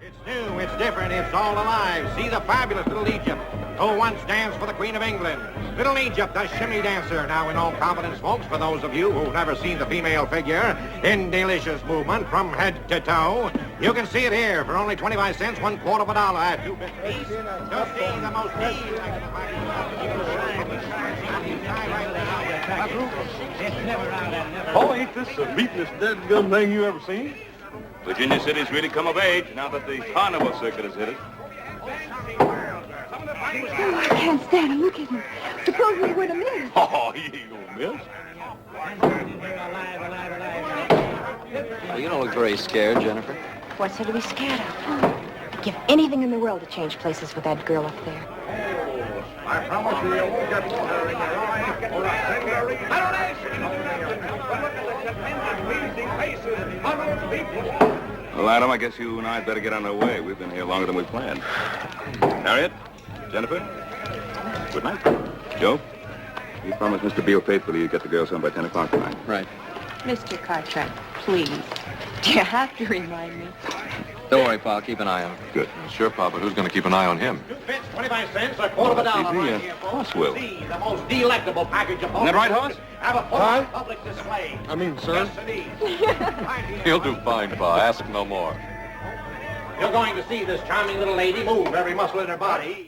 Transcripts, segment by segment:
It's new, it's different, it's all alive. See the fabulous Little Egypt, who once danced for the Queen of England. Little Egypt, the shimmy dancer. Now in all confidence, folks, for those of you who've never seen the female figure in delicious movement from head to toe, you can see it here for only 25 cents, $1/4 of a dollar at 2 bits apiece. You'll see the most Oh, ain't this the beatin'est dead-gum thing you ever seen? Virginia City's really come of age now that the carnival circuit has hit it. I can't stand him. Look at him. Suppose we were to miss. Oh, he ain't gonna miss. Oh, you don't look very scared, Jennifer. What's there to be scared of? Give anything in the world to change places with that girl up there. I promise you, you won't get water in your eyes or a single Well, Adam, I guess you and I'd better get on our way. We've been here longer than we planned. Harriet? Jennifer? Good night. Joe? You promised Mr. Beale faithfully you'd get the girls home by 10 o'clock tonight. Right. Mr. Cartwright, please. Do you have to remind me? Don't worry, Pa. I'll keep an eye on him. Good. Sure, Pa, but who's going to keep an eye on him? 2 bits, 25 cents, $1/4 of a dollar. See, Haas will. See the most delectable package of Isn't that right, Haas? Have a full Huh? public display. I mean, sir. Yes, indeed. He'll do fine, Pa. Ask no more. You're going to see this charming little lady move every muscle in her body.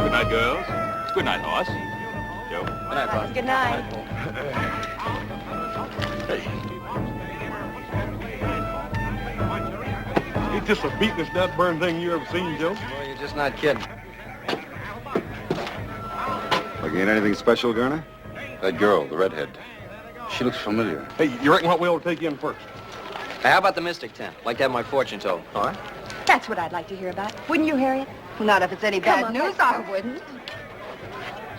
Good night, girls. Good night, Haas. Joe? Good night, Pa. Good night. Ain't this the beatin'est dead-burn thing you ever seen, Joe? Well, you're just not kidding. Looking at anything special, Garner? That girl, the redhead. She looks familiar. Hey, you reckon what we ought to take in first? Hey, how about the Mystic Tent? Like to have my fortune told. All right? That's what I'd like to hear about. Wouldn't you, Harriet? Not if it's any bad news, I wouldn't.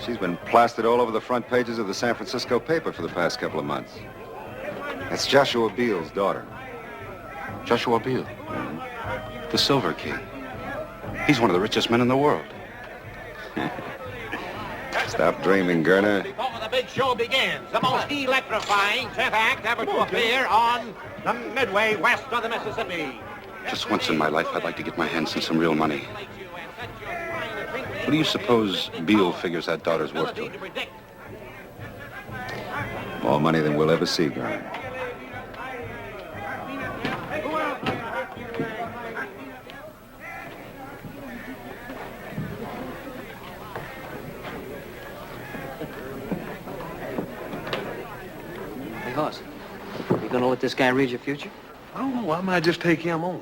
She's been plastered all over the front pages of the San Francisco paper for the past couple of months. That's Joshua Beale's daughter. Joshua Beale. The Silver King. He's one of the richest men in the world. Stop dreaming, Gerner. Before the big show begins, the most electrifying 10th act ever to appear on the Midway west of the Mississippi. Just once in my life, I'd like to get my hands on some real money. What do you suppose Beale figures that daughter's worth to her? More money than we'll ever see, Gerner. Hey, Haas, you going to let this guy read your future? I don't know. I might just take him on.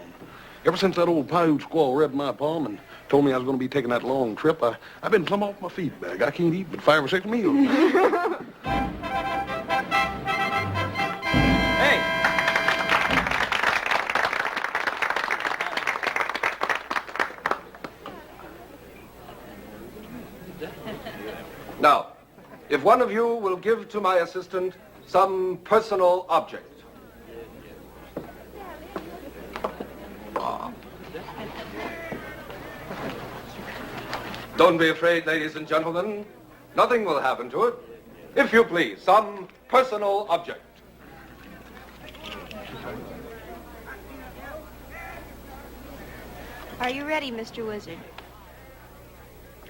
Ever since that old Paiute squaw read my palm and told me I was going to be taking that long trip, I've been plumb off my feed bag. I can't eat but 5 or 6 meals. Hey! Now, if one of you will give to my assistant some personal object. Don't be afraid, ladies and gentlemen. Nothing will happen to it. If you please, some personal object. Are you ready, Mr. Wizard?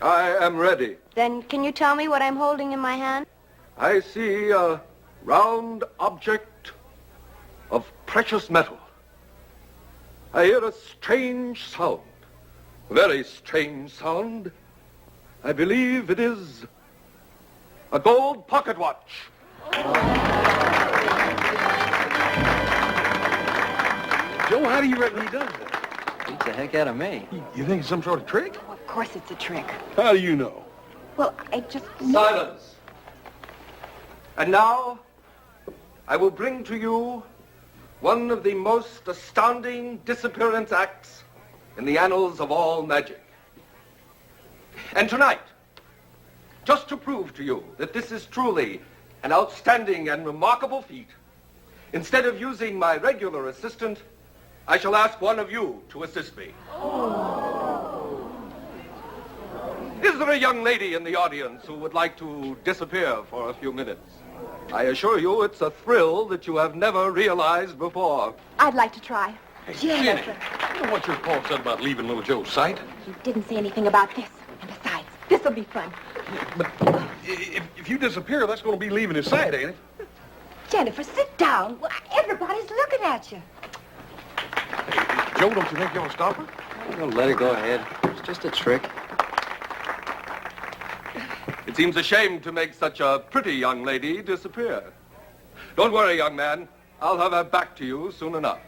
I am ready. Then can you tell me what I'm holding in my hand? I see a round object of precious metal. I hear a strange sound. A very strange sound. I believe it is a gold pocket watch. Joe, how do you reckon he does that? Beats the heck out of me. You think it's some sort of trick? Well, of course it's a trick. How do you know? Well, I just... Silence. And now, I will bring to you one of the most astounding disappearance acts in the annals of all magic. And tonight, just to prove to you that this is truly an outstanding and remarkable feat, instead of using my regular assistant, I shall ask one of you to assist me. Is there a young lady in the audience who would like to disappear for a few minutes? I assure you it's a thrill that you have never realized before. I'd like to try. Hey, Jennifer. You know what your pa said about leaving little Joe's sight? You didn't say anything about this. And besides, this'll be fun. But if you disappear, that's going to be leaving his sight, ain't it? Jennifer, sit down. Well, everybody's looking at you. Hey, Joe, don't you think you ought to stop her? Well, let her go ahead. It's just a trick. It seems a shame to make such a pretty young lady disappear. Don't worry, young man. I'll have her back to you soon enough.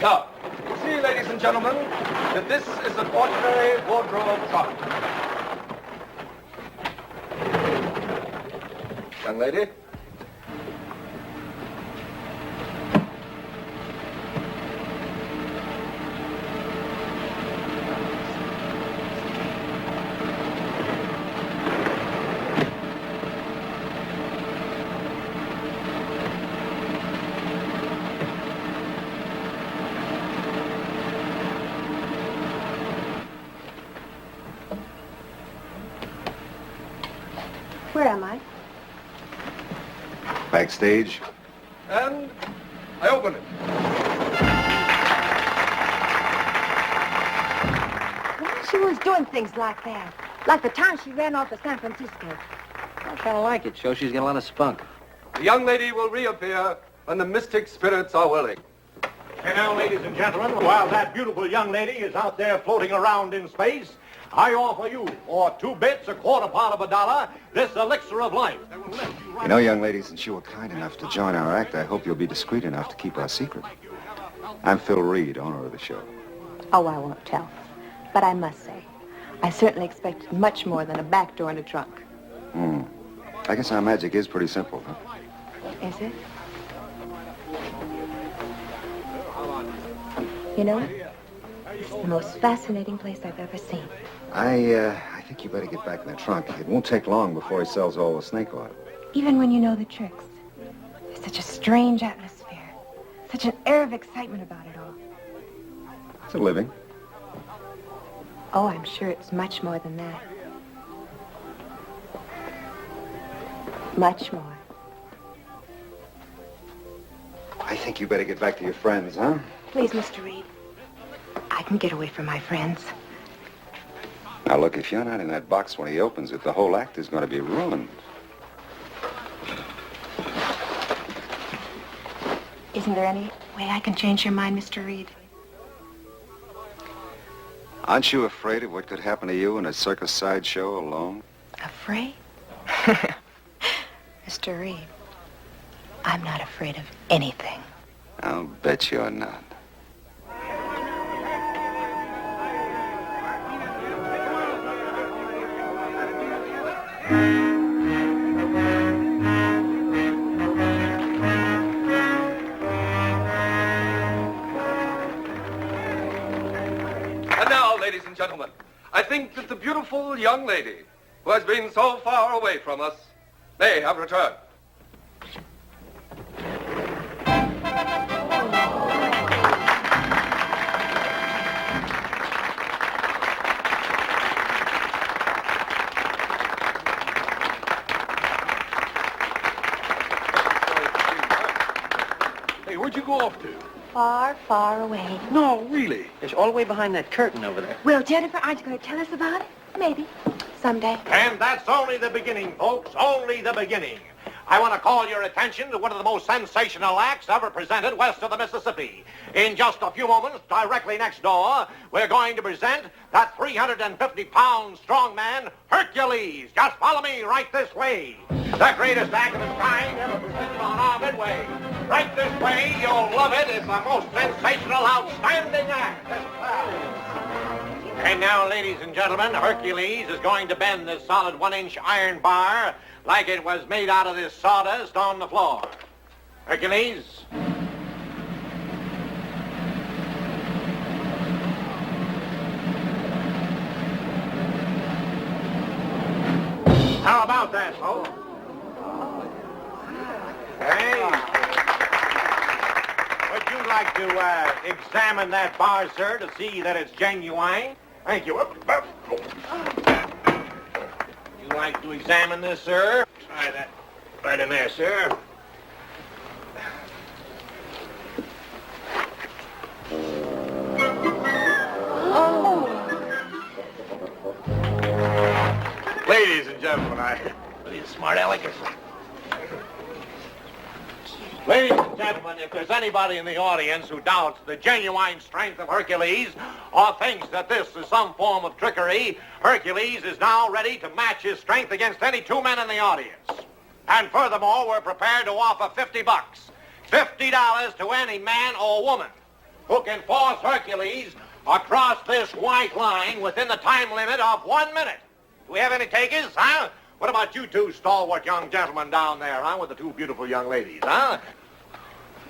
Now, you see, ladies and gentlemen, that this is an ordinary wardrobe trunk. Young lady. Where am I? Backstage. And I open it. Why she was doing things like that? Like the time she ran off to San Francisco. I kind of like it. Shows she's got a lot of spunk. The young lady will reappear when the mystic spirits are willing. And now, ladies and gentlemen, while that beautiful young lady is out there floating around in space, I offer you, for 2 bits, a quarter part of $1, this elixir of life. That will lift you right You know, young lady, since you were kind enough to join our act, I hope you'll be discreet enough to keep our secret. I'm Phil Reed, owner of the show. Oh, I won't tell. But I must say, I certainly expected much more than a back door and a trunk. I guess our magic is pretty simple, huh? Is it? You know, it's the most fascinating place I've ever seen. I think you better get back in the trunk. It won't take long before he sells all the snake oil. Even when you know the tricks, there's such a strange atmosphere, such an air of excitement about it all. It's a living. Oh, I'm sure it's much more than that. Much more. I think you better get back to your friends, huh? Please, Mr. Reed. I can get away from my friends. Now, look, if you're not in that box when he opens it, the whole act is going to be ruined. Isn't there any way I can change your mind, Mr. Reed? Aren't you afraid of what could happen to you in a circus sideshow alone? Afraid? Mr. Reed, I'm not afraid of anything. I'll bet you're not. And now, ladies and gentlemen, I think that the beautiful young lady who has been so far away from us may have returned. Hey, where'd you go off to? Far, far away. No, really. It's all the way behind that curtain over there. Well, Jennifer, aren't you going to tell us about it? Maybe. Someday. And that's only the beginning, folks, only the beginning. I want to call your attention to one of the most sensational acts ever presented west of the Mississippi. In just a few moments, directly next door, we're going to present that 350-pound strong man, Hercules. Just follow me right this way. The greatest act of its kind ever presented on our Midway. Right this way. You'll love it. It's the most sensational, outstanding act. And now, ladies and gentlemen, Hercules is going to bend this solid 1-inch iron bar like it was made out of this sawdust on the floor. Hercules. How about that, folks? Hey. Would you like to examine that bar, sir, to see that it's genuine? Thank you. Would you like to examine this, sir? Try that right in there, sir. Ladies and gentlemen, you smart alecos. Ladies and gentlemen, if there's anybody in the audience who doubts the genuine strength of Hercules or thinks that this is some form of trickery, Hercules is now ready to match his strength against any two men in the audience. And furthermore, we're prepared to offer $50. $50 to any man or woman who can force Hercules across this white line within the time limit of 1 minute. Do we have any takers, huh? What about you two stalwart young gentlemen down there, huh, with the two beautiful young ladies, huh?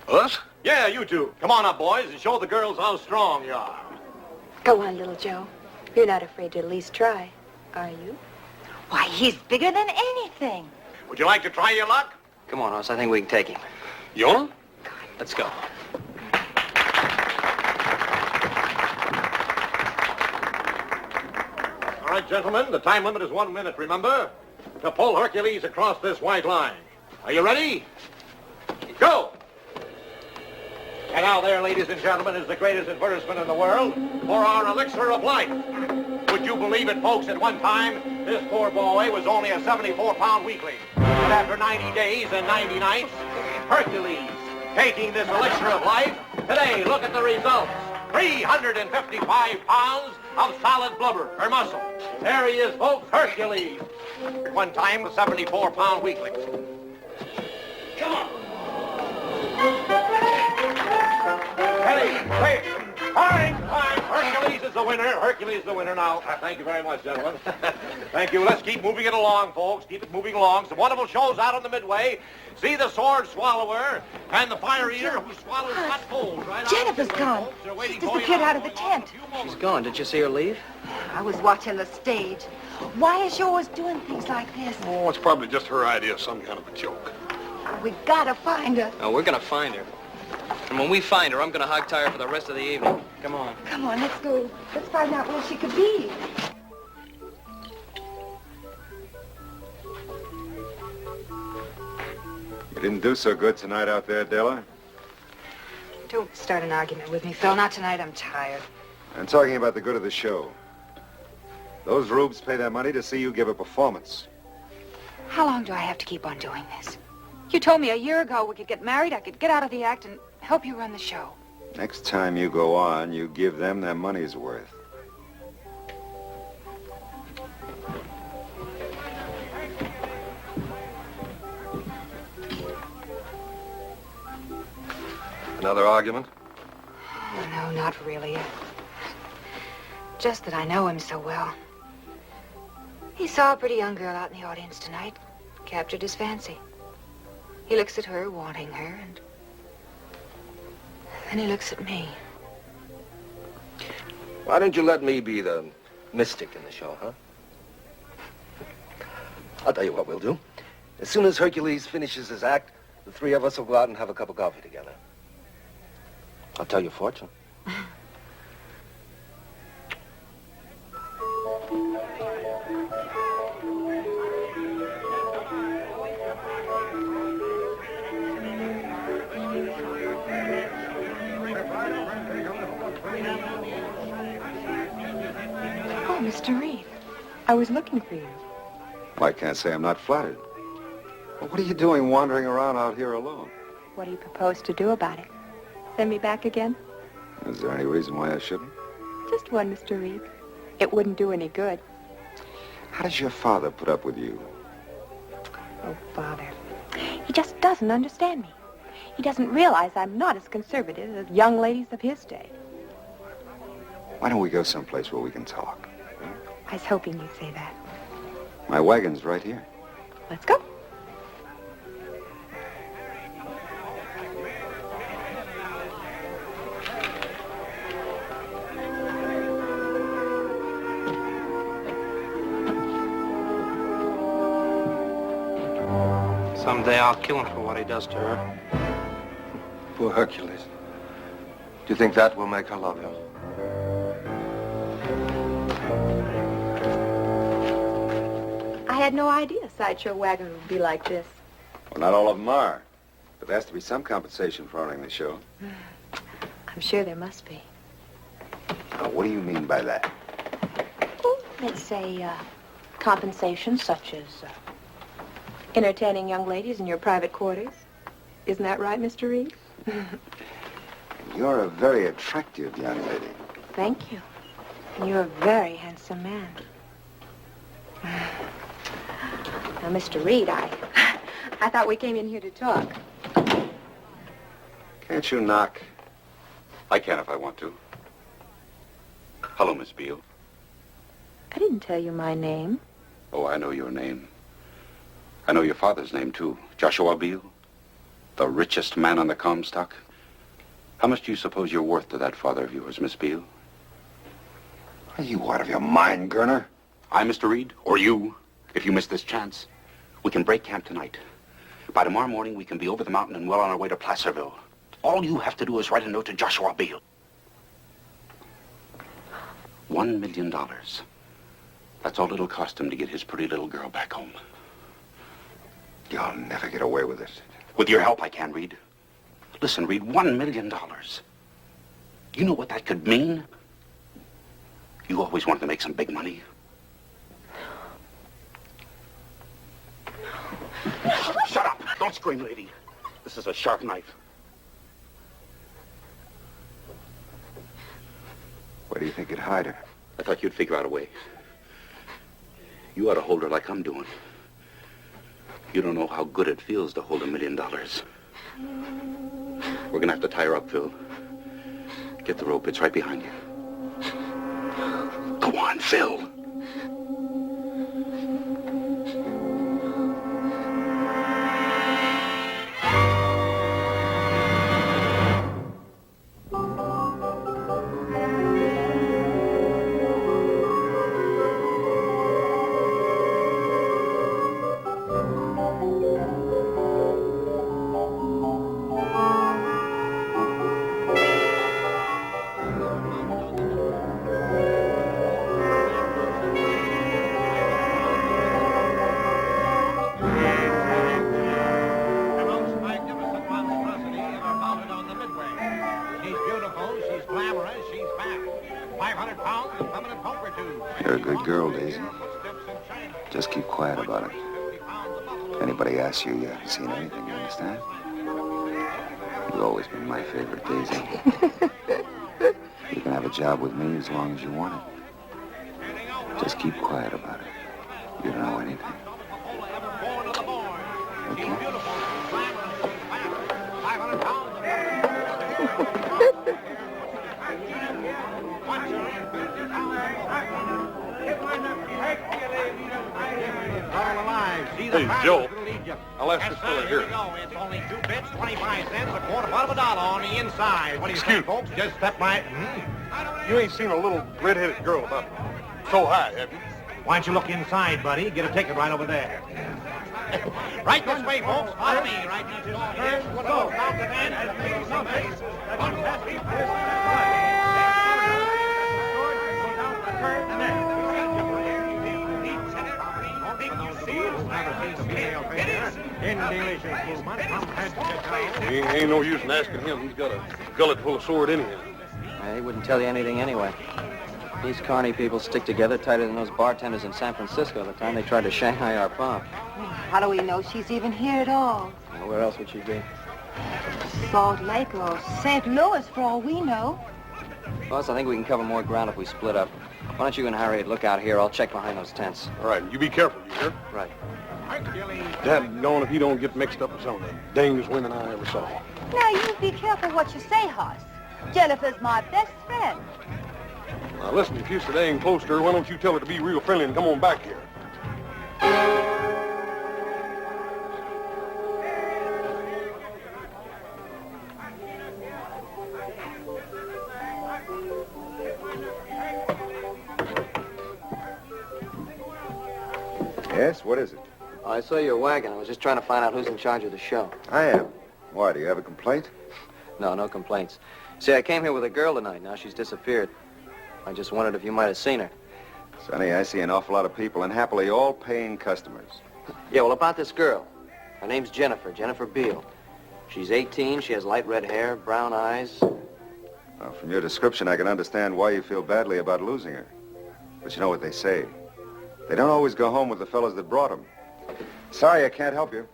Us? Yeah, you two. Come on up, boys, and show the girls how strong you are. Go on, little Joe. You're not afraid to at least try, are you? Why, he's bigger than anything. Would you like to try your luck? Come on, Haas. I think we can take him. You want? Let's go. All right, gentlemen, the time limit is 1 minute, remember? To pull Hercules across this white line. Are you ready? Go! And now there, ladies and gentlemen, is the greatest advertisement in the world for our elixir of life. Would you believe it, folks, at one time, this poor boy was only a 74-pound weakling. But after 90 days and 90 nights, Hercules, taking this elixir of life, today, look at the results. 355 pounds of solid blubber, or muscle. There he is, folks, Hercules. One time, a 74-pound weakling. Come on. Ready, wait. Time. Hercules is the winner. Hercules is the winner now. Thank you very much, gentlemen. Thank you. Let's keep moving it along, folks. Keep it moving along. Some wonderful shows out on the Midway. See the sword swallower and the fire eater who swallows hot coals right out. Jennifer's gone. She's disappeared out of the tent. She's gone. Did you see her leave? I was watching the stage. Why is she always doing things like this? Oh, it's probably just her idea of some kind of a joke. We gotta find her. No, we're going to find her. And when we find her, I'm going to hog-tie her for the rest of the evening. Come on. Come on, let's go. Let's find out where she could be. You didn't do so good tonight out there, Della. Don't start an argument with me, Phil. Not tonight. I'm tired. I'm talking about the good of the show. Those rubes pay their money to see you give a performance. How long do I have to keep on doing this? You told me a year ago we could get married, I could get out of the act and help you run the show. Next time you go on, you give them their money's worth. Another argument? Oh, no, not really. Just that I know him so well. He saw a pretty young girl out in the audience tonight, captured his fancy. He looks at her, wanting her, and then he looks at me. Why don't you let me be the mystic in the show, huh? I'll tell you what we'll do. As soon as Hercules finishes his act, the three of us will go out and have a cup of coffee together. I'll tell your fortune. Oh, Mr. Reed, I was looking for you. Well, I can't say I'm not flattered. Well, what are you doing wandering around out here alone? What do you propose to do about it? Send me back again? Is there any reason why I shouldn't? Just one, Mr. Reed. It wouldn't do any good. How does your father put up with you? Oh, Father. He just doesn't understand me. He doesn't realize I'm not as conservative as young ladies of his day. Why don't we go someplace where we can talk? I was hoping you'd say that. My wagon's right here. Let's go. Someday I'll kill him for what he does to her. Poor Hercules. Do you think that will make her love him? I had no idea a sideshow wagon would be like this. Well, not all of them are. But there has to be some compensation for owning the show. I'm sure there must be. Now, what do you mean by that? Oh, let's say, compensation such as entertaining young ladies in your private quarters. Isn't that right, Mr. Reed? You're a very attractive young lady. Thank you. And you're a very handsome man. Now, Mr. Reed, I thought we came in here to talk. Can't you knock? I can if I want to. Hello, Miss Beale. I didn't tell you my name. Oh, I know your name. I know your father's name, too. Joshua Beale. The richest man on the Comstock. How much do you suppose you're worth to that father of yours, Miss Beale? Are you out of your mind, Gurner? I, Mr. Reed, or you, if you miss this chance. We can break camp tonight. By tomorrow morning, we can be over the mountain and well on our way to Placerville. All you have to do is write a note to Joshua Beale. $1 million. That's all it'll cost him to get his pretty little girl back home. You'll never get away with it. With your help, I can, Reed. Listen, Reed, $1 million. You know what that could mean? You always wanted to make some big money. Shut up! Don't scream, lady. This is a sharp knife. Where do you think you'd hide her? I thought you'd figure out a way. You ought to hold her like I'm doing. You don't know how good it feels to hold $1 million. We're gonna have to tie her up, Phil. Get the rope. It's right behind you. Go on, Phil. You're a good girl, Daisy. Just keep quiet about it. If anybody asks you, you haven't seen anything, you understand? You've always been my favorite, Daisy. You can have a job with me as long as you want it. Just keep quiet about it. You don't know anything. Okay? Hey, Joe, I'll ask this fella here. It's only 2 bits, 25 cents, a quarter part of $1 on the inside. What do you think, folks? Just step by. You ain't seen a little red-headed girl about so high, have you? Why don't you look inside, buddy? Get a ticket right over there. Right this way, folks. Follow me. Right this way. Yes, go. Down the van. Ain't no use in asking him. He's got a gullet full of sword anyhow. He wouldn't tell you anything anyway. These carny people stick together tighter than those bartenders in San Francisco the time they tried to Shanghai our pop. How do we know she's even here at all? Now, where else would she be? Salt Lake or St. Louis, for all we know. Boss, I think we can cover more ground if we split up. Why don't you and Harriet look out here? I'll check behind those tents. All right, you be careful, you hear? Right. Dad gone if he don't get mixed up with some of the dangest women I ever saw. Now, you be careful what you say, Haas. Jennifer's my best friend. Now, listen, if you're staying close to her, why don't you tell her to be real friendly and come on back here? Yes, what is it? Oh, I saw your wagon. I was just trying to find out who's in charge of the show. I am. Why, do you have a complaint? No, no complaints. See, I came here with a girl tonight. Now she's disappeared. I just wondered if you might have seen her. Sonny, I see an awful lot of people, and happily all paying customers. Yeah, well, about this girl. Her name's Jennifer Beale. She's 18, she has light red hair, brown eyes. Well, from your description, I can understand why you feel badly about losing her. But you know what they say. They don't always go home with the fellas that brought them. Sorry, I can't help you.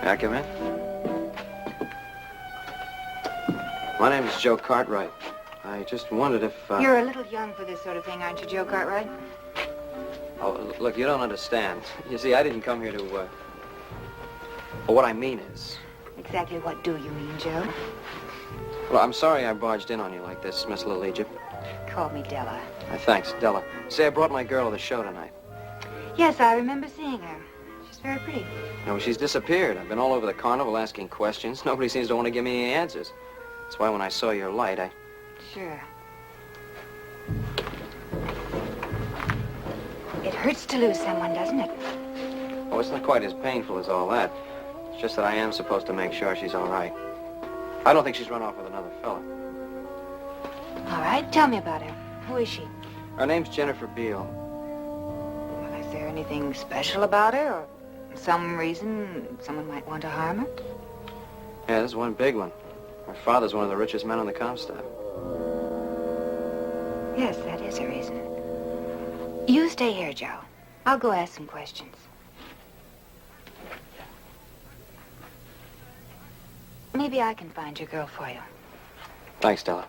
May I come in? My name is Joe Cartwright. I just wondered if... You're a little young for this sort of thing, aren't you, Joe Cartwright? Oh, look, you don't understand. You see, I didn't come here to, Well, what I mean is... Exactly what do you mean, Joe? Well, I'm sorry I barged in on you like this, Miss Little Egypt. Call me Della. Thanks, Della. Say, I brought my girl to the show tonight. Yes, I remember seeing her. She's very pretty. No, she's disappeared. I've been all over the carnival asking questions. Nobody seems to want to give me any answers. That's why when I saw your light, I... Sure. It hurts to lose someone, doesn't it? Oh, it's not quite as painful as all that. It's just that I am supposed to make sure she's all right. I don't think she's run off with another fella. All right, tell me about her. Who is she? Her name's Jennifer Beale. Well, is there anything special about her, or some reason someone might want to harm her? Yeah, there's one big one. Her father's one of the richest men on the Comstock. Yes, that is a reason. You stay here, Joe. I'll go ask some questions. Maybe I can find your girl for you. Thanks, Della.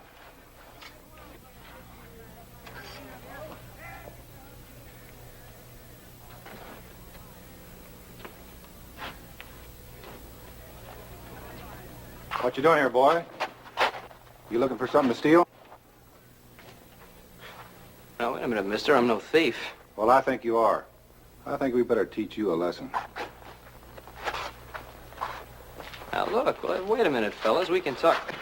What you doing here, boy? You looking for something to steal? Now, wait a minute, mister. I'm no thief. Well, I think you are. I think we better teach you a lesson. Now, look, wait a minute, fellas. We can talk.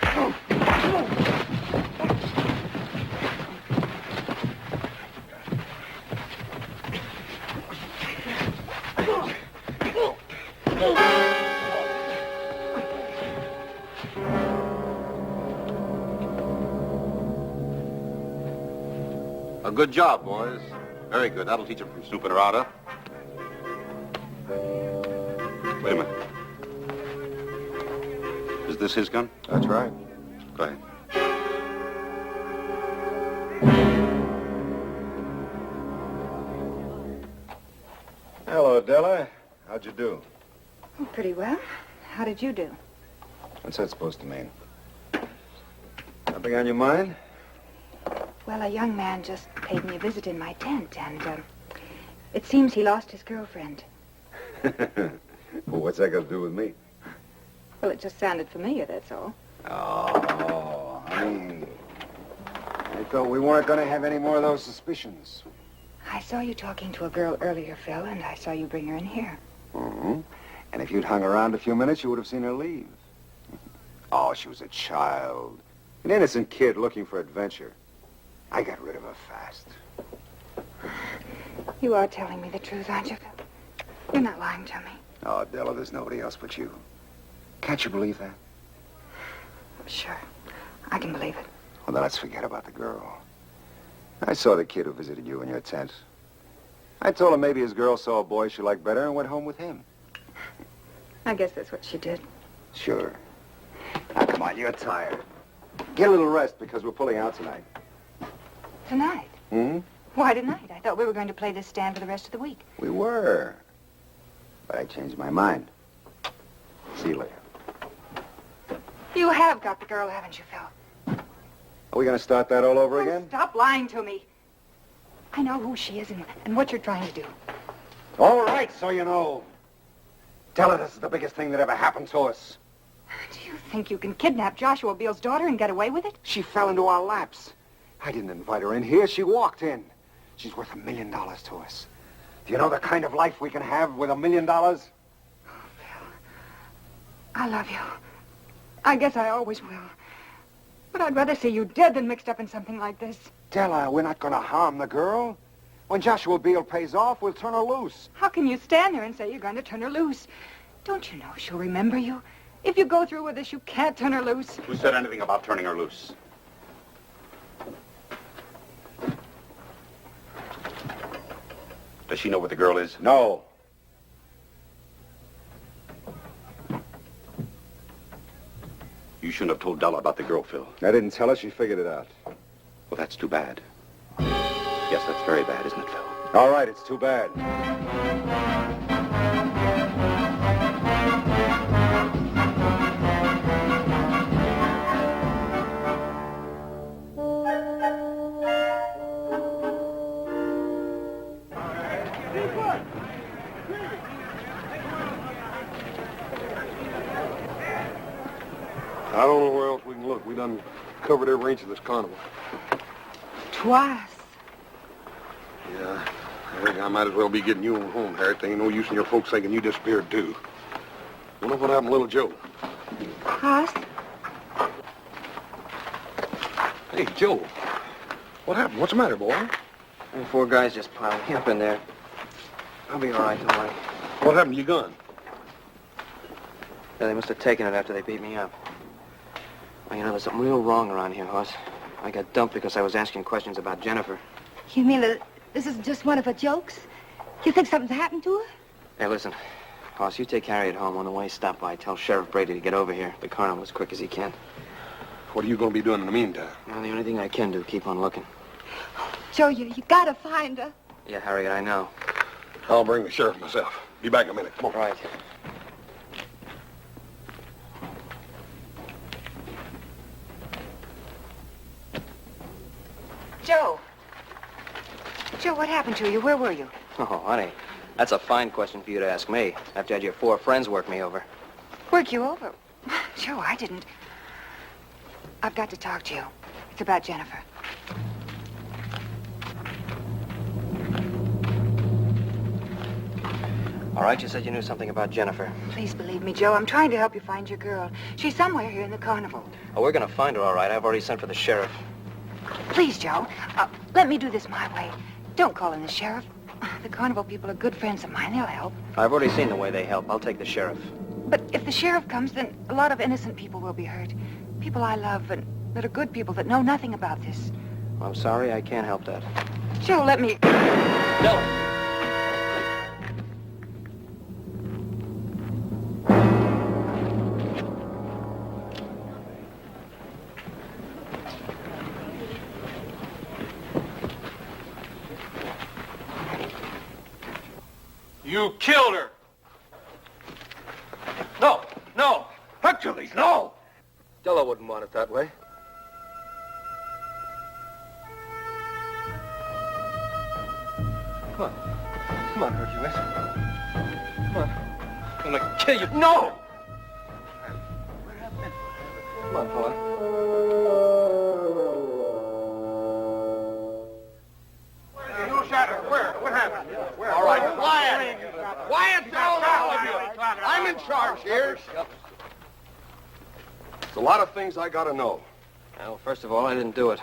A good job, boys. Very good. That'll teach them from snooping around, huh? Wait a minute. Is this his gun? That's right. Go ahead. Hello, Della. How'd you do? Oh, pretty well. How did you do? What's that supposed to mean? Something on your mind? Well, a young man just paid me a visit in my tent, and it seems he lost his girlfriend. Well, what's that got to do with me? Well, it just sounded familiar, that's all. Oh, I mean, I thought we weren't going to have any more of those suspicions. I saw you talking to a girl earlier, Phil, and I saw you bring her in here. Mm-hmm. And if you'd hung around a few minutes, you would have seen her leave. Oh, she was a child. An innocent kid looking for adventure. I got rid of her fast. You are telling me the truth, aren't you, Phil? You're not lying to me. Oh, Della, there's nobody else but you. Can't you believe that? Sure. I can believe it. Well, then let's forget about the girl. I saw the kid who visited you in your tent. I told him maybe his girl saw a boy she liked better and went home with him. I guess that's what she did. Sure. on, you're tired. Get a little rest because we're pulling out tonight. Tonight? Hmm? Why tonight? I thought we were going to play this stand for the rest of the week. We were. But I changed my mind. See you later. You have got the girl, haven't you, Phil? Are we going to start that all over again? Stop lying to me. I know who she is and what you're trying to do. All right, so you know. Della, this is the biggest thing that ever happened to us. Do you think you can kidnap Joshua Beale's daughter and get away with it? She fell into our laps. I didn't invite her in here. She walked in. She's worth $1 million to us. Do you know the kind of life we can have with $1 million? Oh, Phil. I love you. I guess I always will. But I'd rather see you dead than mixed up in something like this. Della, we're not going to harm the girl. When Joshua Beale pays off, we'll turn her loose. How can you stand there and say you're going to turn her loose? Don't you know she'll remember you? If you go through with this, you can't turn her loose. Who said anything about turning her loose? Does she know where the girl is? No. You shouldn't have told Della about the girl, Phil. I didn't tell her. She figured it out. Well, that's too bad. Yes, that's very bad, isn't it, Phil? All right, it's too bad. I don't know where else we can look. We done covered every inch of this carnival. Twice. Yeah, I think I might as well be getting you on home, Harriet. There ain't no use in your folks thinking you disappeared, too. Wonder what happened to little Joe. Haas? Hey, Joe. What happened? What's the matter, boy? The 4 guys just piled me up in there. I'll be all right, don't worry. What happened to your gun? Yeah, they must have taken it after they beat me up. Well, you know, there's something real wrong around here, Haas. I got dumped because I was asking questions about Jennifer. You mean that this is just one of her jokes? You think something's happened to her? Hey, listen. Haas, you take Harriet home. On the way, stop by. Tell Sheriff Brady to get over here. The carnival as quick as he can. What are you going to be doing in the meantime? Well, the only thing I can do, keep on looking. Joe, you gotta find her. Yeah, Harriet, I know. I'll bring the sheriff myself. Be back in a minute. Come on. Right. Joe. Joe, what happened to you? Where were you? Oh, honey, that's a fine question for you to ask me, after you had your 4 friends work me over. Work you over? Joe, I didn't. I've got to talk to you. It's about Jennifer. All right, you said you knew something about Jennifer. Please believe me, Joe. I'm trying to help you find your girl. She's somewhere here in the carnival. Oh, we're gonna find her, all right. I've already sent for the sheriff. Please, Joe. Let me do this my way. Don't call in the sheriff. The carnival people are good friends of mine. They'll help. I've already seen the way they help. I'll take the sheriff. But if the sheriff comes, then a lot of innocent people will be hurt. People I love and that are good people that know nothing about this. I'm sorry, I can't help that. Joe, let me... No! You killed her. No, no. Hercules, no. Della wouldn't want it that way. Come on. Come on, Hercules. Come on. I'm gonna kill you. No! Come on, boy. What happened? All right, quiet. Quiet down, all of you. I'm in charge here. There's a lot of things I gotta know. Well, first of all, I didn't do it.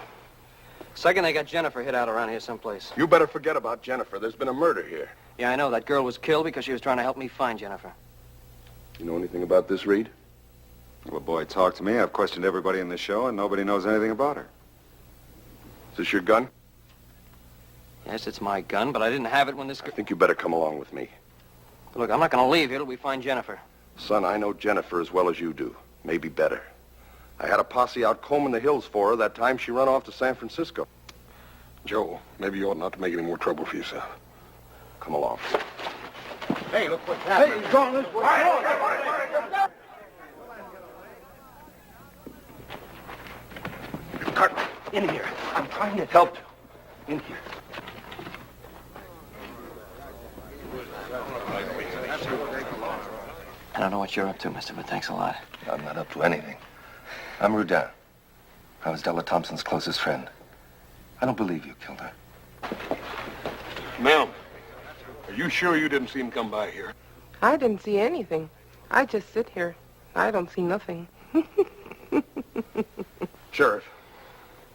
Second, they got Jennifer hid out around here someplace. You better forget about Jennifer. There's been a murder here. Yeah, I know. That girl was killed because she was trying to help me find Jennifer. You know anything about this, Reed? Well, boy, talk to me. I've questioned everybody in the show, and nobody knows anything about her. Is this your gun? Yes, it's my gun, but I didn't have it when this... I think you better come along with me. Look, I'm not going to leave here till we find Jennifer. Son, I know Jennifer as well as you do. Maybe better. I had a posse out combing the hills for her that time she run off to San Francisco. Joe, maybe you ought not to make any more trouble for yourself. Come along. Hey, look what's happening. Hey, he's going this way. Carter, in here. I'm trying to help you. In here. I don't know what you're up to, mister, but thanks a lot. I'm not up to anything. I'm Rudin. I was Della Thompson's closest friend. I don't believe you killed her. Ma'am, are you sure you didn't see him come by here? I didn't see anything. I just sit here. I don't see nothing. Sheriff,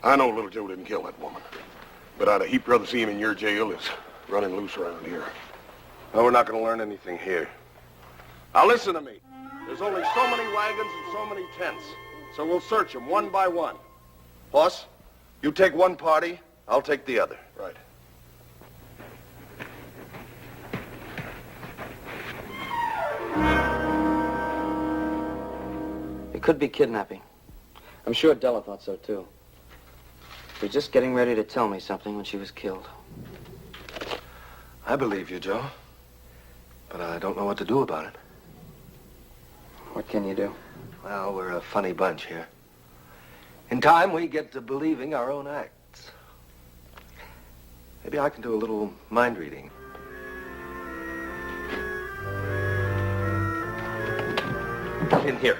I know little Joe didn't kill that woman, but I'd a heap rather see him in your jail as running loose around here. Well, we're not going to learn anything here. Now listen to me. There's only so many wagons and so many tents, so we'll search them one by one. Boss, you take one party, I'll take the other. Right. It could be kidnapping. I'm sure Della thought so, too. She was just getting ready to tell me something when she was killed. I believe you, Joe, but I don't know what to do about it. What can you do? Well, we're a funny bunch here. In time, we get to believing our own acts. Maybe I can do a little mind reading. In here.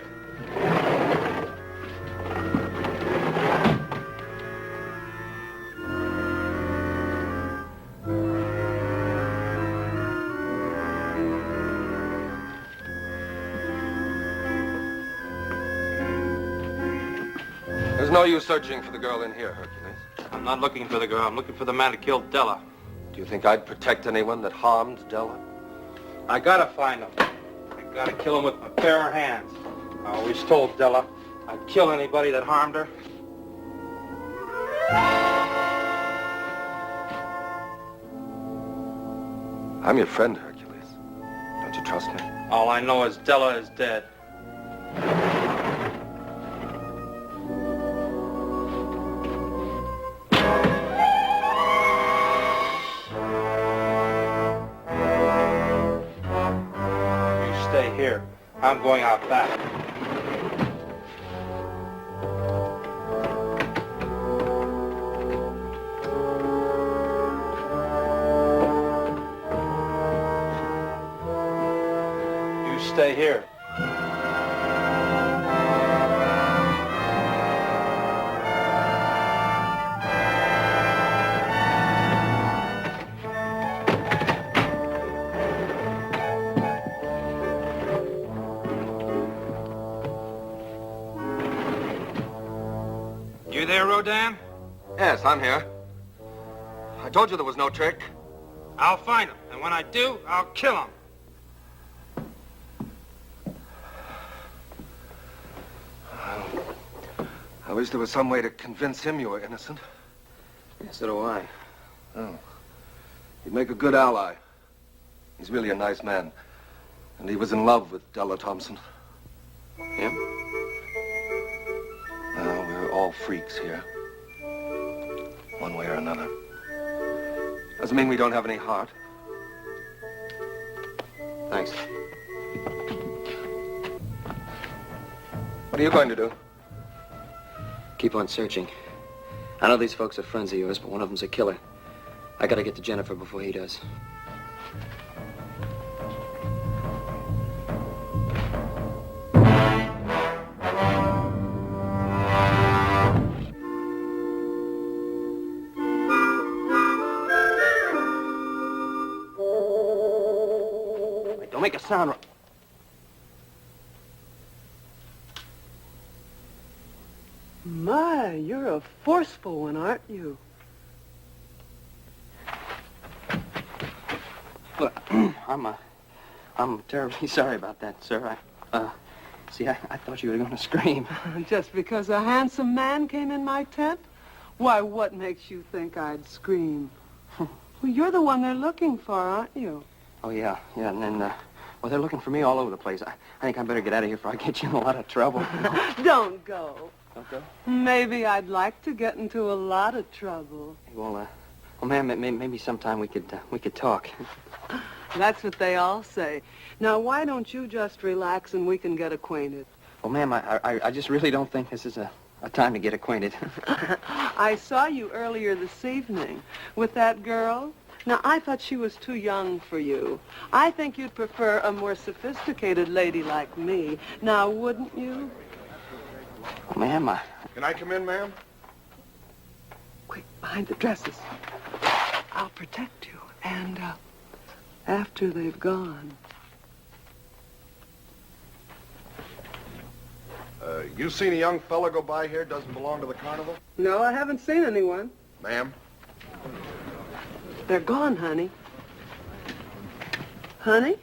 There's no use searching for the girl in here, Hercules. I'm not looking for the girl. I'm looking for the man who killed Della. Do you think I'd protect anyone that harmed Della? I gotta find him. I gotta kill him with my bare hands. I always told Della I'd kill anybody that harmed her. I'm your friend, Hercules. Don't you trust me? All I know is Della is dead. Here. I'm going out back. You stay here. You there, Rodin? Yes, I'm here. I told you there was no trick. I'll find him, and when I do, I'll kill him. I wish there was some way to convince him you were innocent. Yes, so do I. Oh. He'd make a good ally. He's really a nice man. And he was in love with Della Thompson. Yeah? Well, we're all freaks here. One way or another. Doesn't mean we don't have any heart. Thanks. What are you going to do? Keep on searching. I know these folks are friends of yours, but one of them's a killer. I gotta get to Jennifer before he does. Wait, don't make a sound. My, you're a forceful one, aren't you? Look, I'm terribly sorry about that, sir. See, I thought you were going to scream. Just because a handsome man came in my tent? Why, what makes you think I'd scream? Well, you're the one they're looking for, aren't you? Oh, yeah, and then Well, they're looking for me all over the place. I think I better get out of here before I get you in a lot of trouble. Don't go. Don't go? Maybe I'd like to get into a lot of trouble. Well, ma'am, maybe sometime we could talk. That's what they all say. Now, why don't you just relax and we can get acquainted? Well, ma'am, I just really don't think this is a time to get acquainted. I saw you earlier this evening with that girl. Now, I thought she was too young for you. I think you'd prefer a more sophisticated lady like me. Now, wouldn't you? Well, ma'am, Can I come in, ma'am? Quick, behind the dresses. I'll protect you. And, after they've gone. You seen a young fella go by here, doesn't belong to the carnival? No, I haven't seen anyone. Ma'am? They're gone, honey. Honey?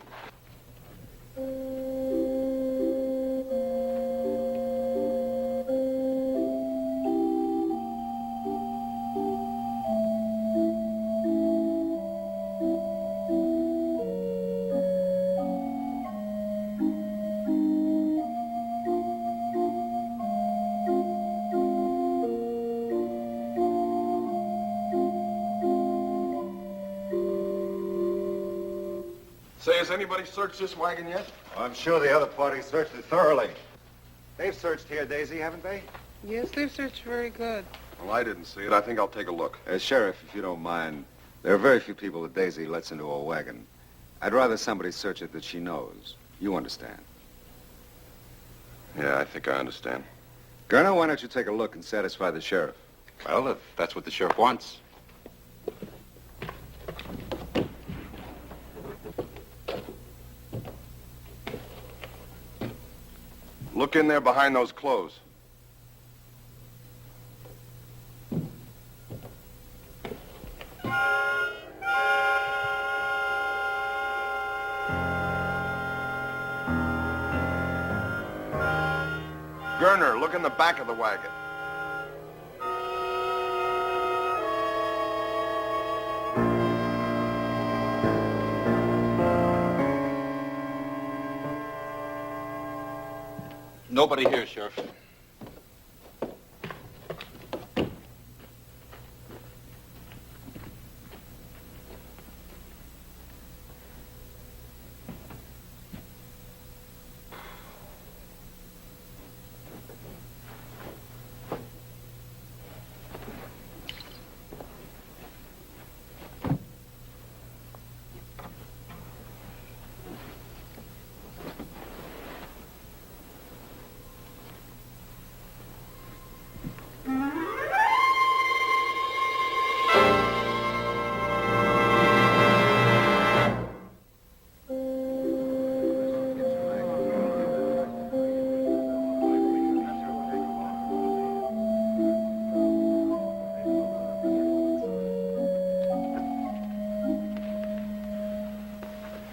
Say, has anybody searched this wagon yet? I'm sure the other party searched it thoroughly. They've searched here, Daisy, haven't they? Yes, they've searched very good. Well, I didn't see it. I think I'll take a look. Sheriff, if you don't mind, there are very few people that Daisy lets into a wagon. I'd rather somebody search it that she knows. You understand? Yeah, I think I understand. Gurner, why don't you take a look and satisfy the sheriff? Well, if that's what the sheriff wants. Look in there behind those clothes. Gurner, look in the back of the wagon. Nobody here, Sheriff.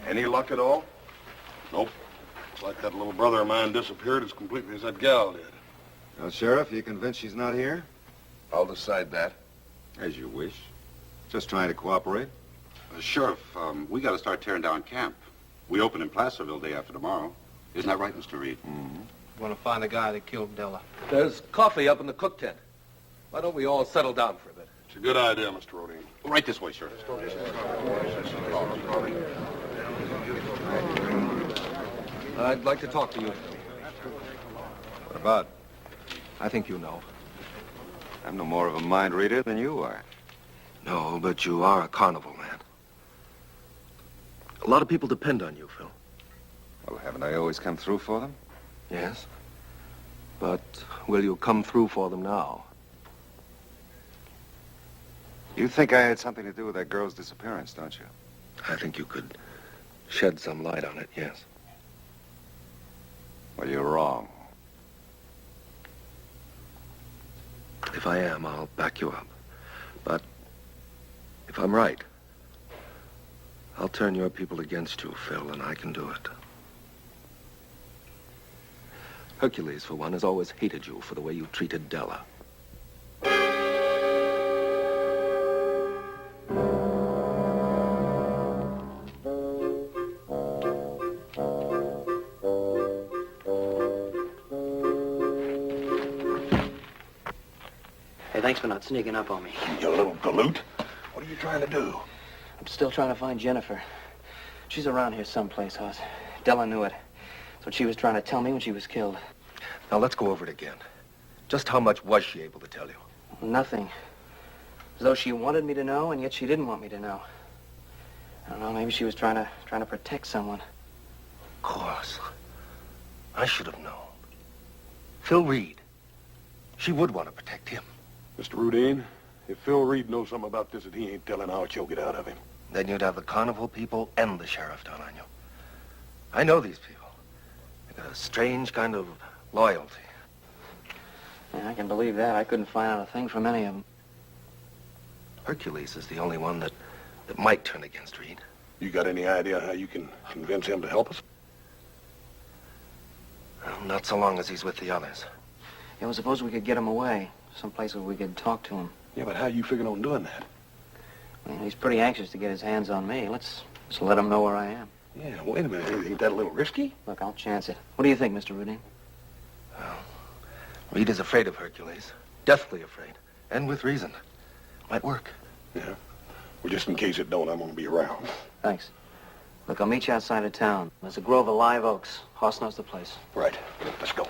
Any luck at all? Nope. It's like that little brother of mine disappeared as completely as that gal did. Well, Sheriff, you convinced she's not here? I'll decide that. As you wish. Just trying to cooperate. Sheriff, we got to start tearing down camp. We open in Placerville day after tomorrow. Isn't that right, Mr. Reed? Mm-hmm. Want to find the guy that killed Della. There's coffee up in the cook tent. Why don't we all settle down for a bit? It's a good idea, Mr. Rodin. Right this way, Sheriff. I'd like to talk to you. What about? I think you know. I'm no more of a mind reader than you are. No, but you are a carnival man. A lot of people depend on you, Phil. Well, haven't I always come through for them? Yes. But will you come through for them now? You think I had something to do with that girl's disappearance, don't you? I think you could shed some light on it, yes. Well, you're wrong. If I am, I'll back you up. But if I'm right, I'll turn your people against you, Phil, and I can do it. Hercules, for one, has always hated you for the way you treated Della. thanks for not sneaking up on me. You little galoot. What are you trying to do? I'm still trying to find Jennifer. She's around here someplace, Haas. Della knew it. That's what she was trying to tell me when she was killed. Now, let's go over it again. Just how much was she able to tell you? Nothing. As though she wanted me to know, and yet she didn't want me to know. I don't know, maybe she was trying to protect someone. Of course. I should have known. Phil Reed. She would want to protect him. Mr. Rudine, if Phil Reed knows something about this that he ain't telling, I'll choke it out of him. Then you'd have the carnival people and the sheriff down on you. I know these people. They got a strange kind of loyalty. Yeah, I can believe that. I couldn't find out a thing from any of them. Hercules is the only one that might turn against Reed. You got any idea how you can convince him to help us? Well, not so long as he's with the others. Yeah, well, suppose we could get him away. Someplace where we could talk to him. Yeah, but how you figuring on doing that? Well, he's pretty anxious to get his hands on me. Let's let him know where I am. Yeah, wait a minute. Ain't that a little risky? Look, I'll chance it. What do you think, Mr. Rudine? Well, Reed is afraid of Hercules. Deathly afraid. And with reason. Might work. Yeah. Well, just in case it don't, I'm gonna be around. Thanks. Look, I'll meet you outside of town. There's a grove of live oaks. Haas knows the place. Right. Let's go.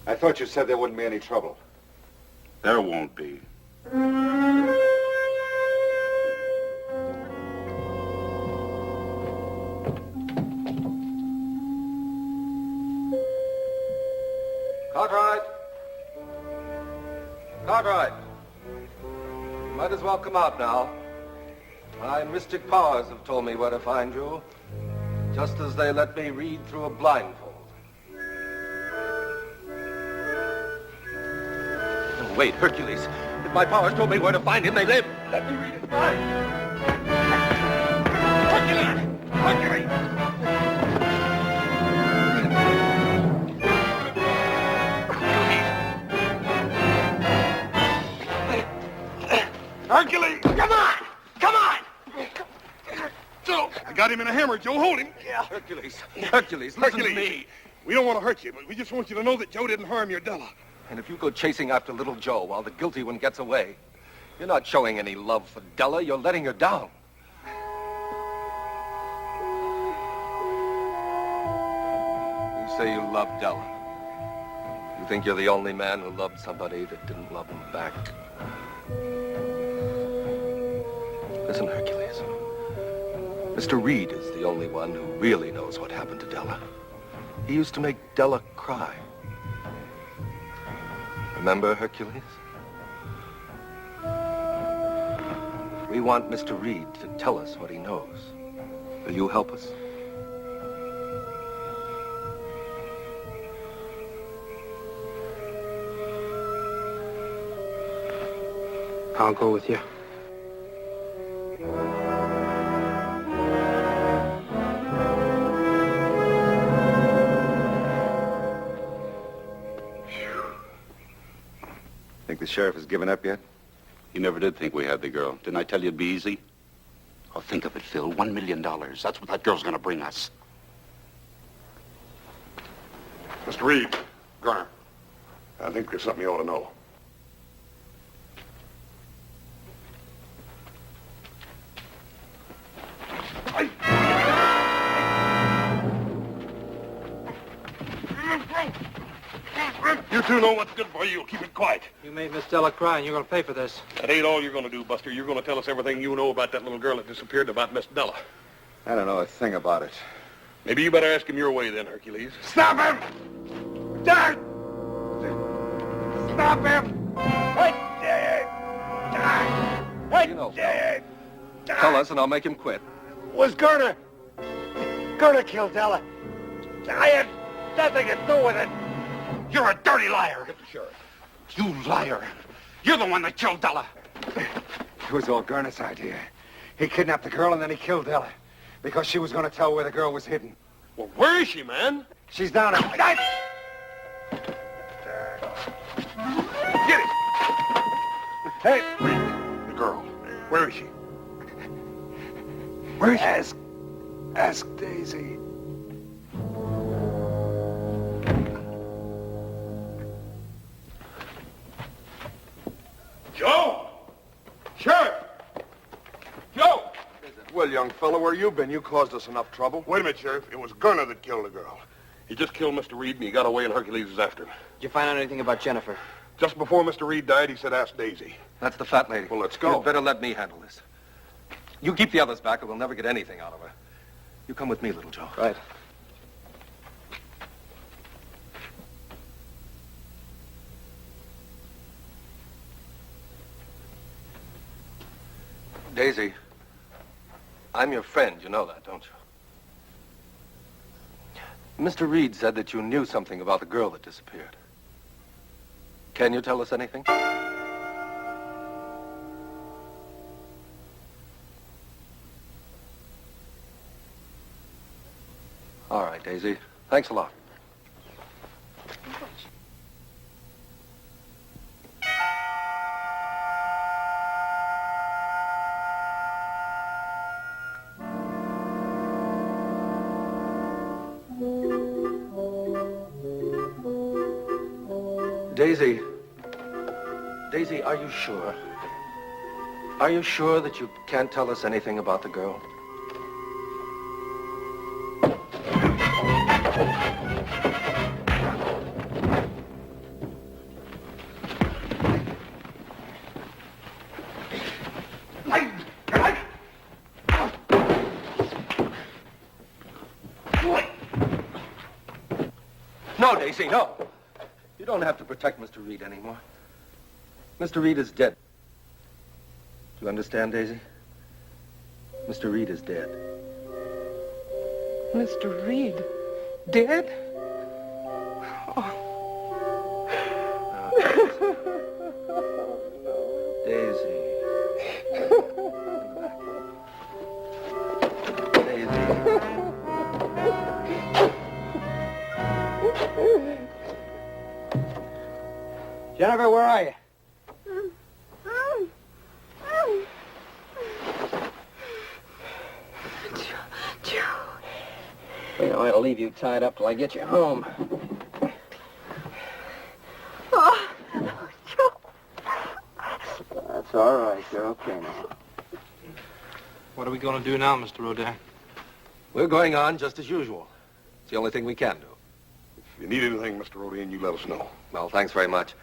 I thought you said there wouldn't be any trouble. There won't be. Cartwright! Cartwright! Might as well come out now. My mystic powers have told me where to find you, just as they let me read through a blindfold. Oh, wait, Hercules. If my powers told me where to find him, they live. Let me read it. Hercules! Hercules! Hercules! Come on! Come on! Joe, I got him in a hammer. Joe, hold him. Yeah. Hercules. Hercules, listen to me. We don't want to hurt you, but we just want you to know that Joe didn't harm your Della. And if you go chasing after little Joe while the guilty one gets away, you're not showing any love for Della. You're letting her down. You say you love Della. You think you're the only man who loved somebody that didn't love him back. Listen, Hercules. Mr. Reed is the only one who really knows what happened to Della. He used to make Della cry. Remember, Hercules? We want Mr. Reed to tell us what he knows. Will you help us? I'll go with you. Think the sheriff has given up yet? You never did think we had the girl. Didn't I tell you it'd be easy? Oh, think of it, Phil. $1 million. That's what that girl's gonna bring us. Mr. Reed, Garner, I think there's something you ought to know. You two know what's good for you. Keep it quiet. You made Miss Della cry, and you're going to pay for this. That ain't all you're going to do, Buster. You're going to tell us everything you know about that little girl that disappeared, about Miss Della. I don't know a thing about it. Maybe you better ask him your way then, Hercules. Stop him! Stop! Stop him! You know, Phil. Tell us and I'll make him quit. Was Gerner killed Della. I had nothing to do with it. You're a dirty liar. Get the sheriff. You liar. You're the one that killed Della. It was all Gurney's idea. He kidnapped the girl and then he killed Della. Because she was going to tell where the girl was hidden. Well, where is she, man? She's down at... Get it! Hey, wait. The girl. Where is she? Where is she? Ask Daisy. young fellow, where you been? You caused us enough trouble. Wait a minute, Sheriff. It was Gunner that killed the girl. He just killed Mr. Reed, and he got away, and Hercules is after him. Did you find out anything about Jennifer? Just before Mr. Reed died, he said, ask Daisy. That's the fat lady. Well, let's go. You'd better let me handle this. You keep the others back, or we'll never get anything out of her. You come with me, little Joe. Right. Daisy, I'm your friend. You know that, don't you? Mr. Reed said that you knew something about the girl that disappeared. Can you tell us anything? All right, Daisy. Thanks a lot. Daisy. Daisy, are you sure? Are you sure that you can't tell us anything about the girl? No, Daisy, no. You don't have to protect Mr. Reed anymore. Mr. Reed is dead. Do you understand, Daisy? Mr. Reed is dead. Mr. Reed? Dead? Daisy. Daisy. Jennifer, where are you? You know, I'll leave you tied up till I get you home. Oh, Joe. That's all right. You're okay now. What are we going to do now, Mr. Rodin? We're going on just as usual. It's the only thing we can do. If you need anything, Mr. Rodin, you let us know. Well, thanks very much.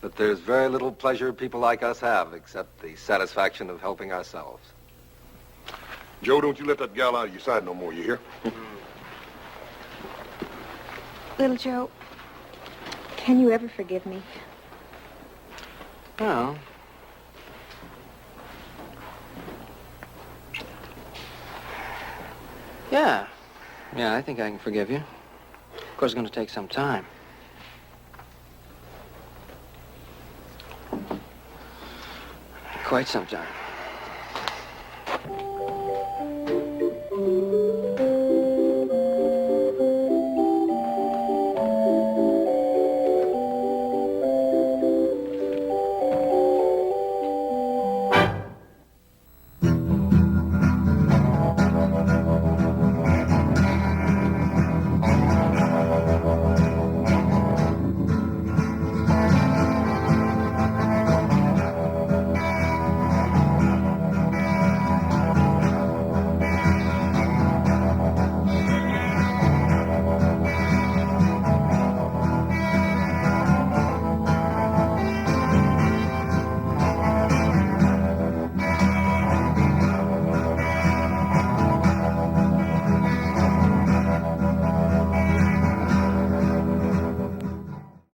But there's very little pleasure people like us have except the satisfaction of helping ourselves. Joe, don't you let that gal out of your side no more, you hear? Little Joe, can you ever forgive me? Well, yeah, I think I can forgive you. Of course, it's going to take some time. Quite some time.